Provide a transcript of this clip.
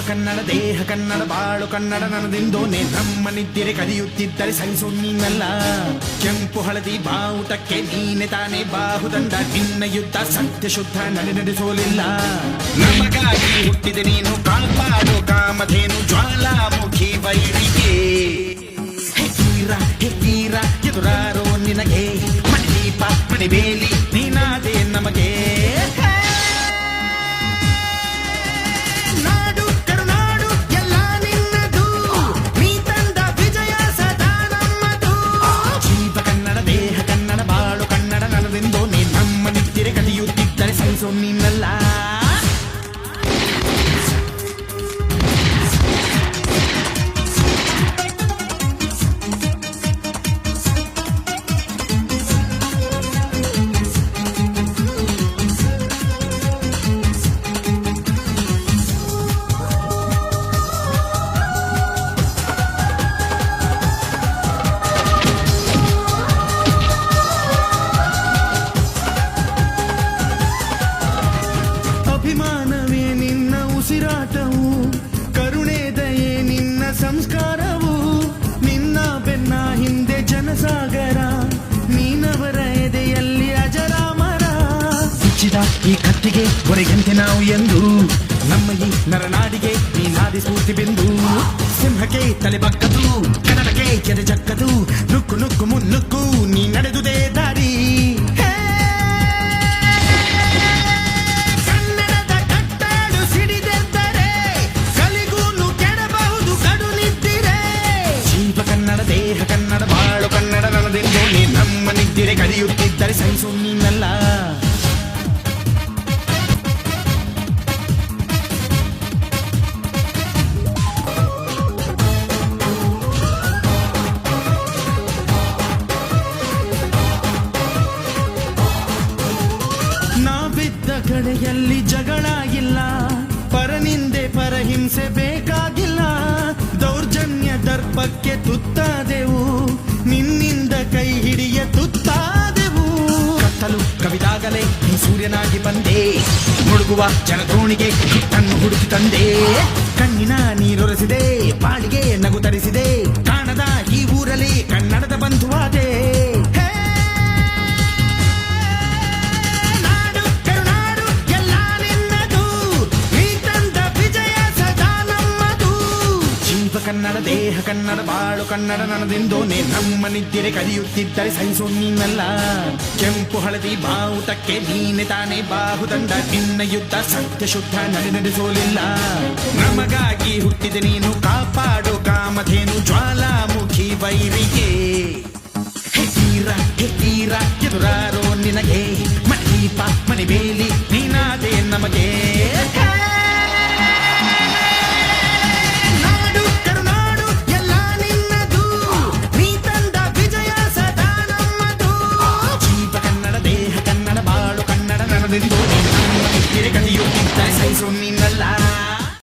ಕನ್ನಡ ದೇಹ ಕನ್ನಡ ಬಾಳು ಕನ್ನಡ ನನದಿಂದೋನೆ ನಮ್ಮ ನಿದ್ದೆ ಕಲಿಯುತ್ತಿದ್ದರೆ ಸಹಿಸು ನೀನಲ್ಲ. ಕೆಂಪು ಹಳದಿ ಬಾವುಟಕ್ಕೆ ನೀನೆ ತಾನೇ ಬಾಹುದಂಡ, ನಿನ್ನ ಯುದ್ಧ ಸತ್ಯ ಶುದ್ಧ ನಡೆಸೋಲಿಲ್ಲ. ನಮಗಾಗಿ ಹುಟ್ಟಿದೆ ನೀನು ಕಾಪಾಡು ಕಾಮಧೇನು ಜ್ವಾಲಾಮುಖಿ ವೈರಿಗೆ. ಹೆಕ್ಕೀರ ಎದುರಾರೋ ನಿನಗೆ ಮಣಿದೀಪ ಮಣಿಬೇಲಿ ನೀನಾದೆ ನಮಗೆ. ನೀನಲ್ಲ ಅಭಿಮಾನವೇ ನಿನ್ನ ಉಸಿರಾಟವು, ಕರುಣೆ ದಯೆ ನಿನ್ನ ಸಂಸ್ಕಾರವು. ನಿನ್ನ ಬೆನ್ನ ಹಿಂದೆ ಜನಸಾಗರ, ನೀನವರ ಎದೆಯಲ್ಲಿ ಅಜರಾಮರ. ಬಿಚ್ಚಿದ ಈ ಕತ್ತಿಗೆ ಹೊರೆಯಂತೆ ನಾವು ಎಂದು, ನಮ್ಮ ಈ ನರನಾಡಿಗೆ ನೀನಾದಿ ಸ್ಫೂರ್ತಿ ಬಿಂದು. ಸಿಂಹಕ್ಕೆ ತಲೆ ಬಕ್ಕದು, ಕನ್ನಡಕ್ಕೆ ಎದೆ ಜಕ್ಕದು, ನುಕ್ಕು ನುಕ್ಕು ಮುನ್ನುಕ್ಕು ನೀ ನಡೆದುದೇ ದಾರಿ. ದೇಹ ಕನ್ನಡ ಬಾಳು ಕನ್ನಡ ನನದಿಂದೋನೆ ನಮ್ಮ ನಿದ್ದೆ ಕಲಿಯುತ್ತಿದ್ದರೆ ಸಹಿಸು ನೀನಲ್ಲ. ನಾವಿದ್ದ ಕಡೆಯಲ್ಲಿ ಜಗಳ ಇಲ್ಲ, ಪರನಿಂದೆ ಪರಹಿಂಸೆ ಬೇಕಾಗಿಲ್ಲ. ದೌರ್ಜನ್ಯ ದರ್ಪಕ್ಕೆ ತುತ್ತಾದೆವು, ನಿನ್ನಿಂದ ಕೈ ಹಿಡಿಯ ತುತ್ತಾದೆವು. ಕತ್ತಲು ಕವಿದಾಗಲೇ ಈ ಸೂರ್ಯನಾಗಿ ಬಂದೆ, ಮುಳುಗುವ ಜನದೋಣಿಗೆ ತನ್ನು ಹುಡುಕಿ ತಂದೆ. ಕಣ್ಣಿನ ನೀರೊರೆಸಿದೆ, ಬಾಳಿಗೆ ನಗು ತರಿಸಿದೆ, ಕಾಣದ ಈ ಊರಲ್ಲಿ ಕನ್ನಡದ ಬಂಧುವಾದೆ. ಕನ್ನಡ ದೇಹ ಕನ್ನಡ ಬಾಳು ಕನ್ನಡ ನನದಿಂದೋನೆ ನಮ್ಮ ನಿದ್ದೆ ಕಲಿಯುತ್ತಿದ್ದರೆ ಸಹಿಸು ನೀನಲ್ಲ. ಕೆಂಪು ಹಳದಿ ಬಾವುಟಕ್ಕೆ ನೀನೆ ತಾನೇ ಬಾಹುದಂಡ, ನಿನ್ನ ಯುದ್ಧ ಸತ್ಯ ಶುದ್ಧ ನಡೆಸೋಲಿಲ್ಲ. ನಮಗಾಗಿ ಹುಟ್ಟಿದೆ ನೀನು ಕಾಪಾಡು ಕಾಮಧೇನು ಜ್ವಾಲಾಮುಖಿ ವೈರಿಗೆ. ಹೆಕ್ಕೀರ ಎದುರಾರೋ ನಿನಗೆ ಮಣಿದೀಪ ಮಣಿಬೇಲಿ ನೀನಾದೆ ನಮಗೆ.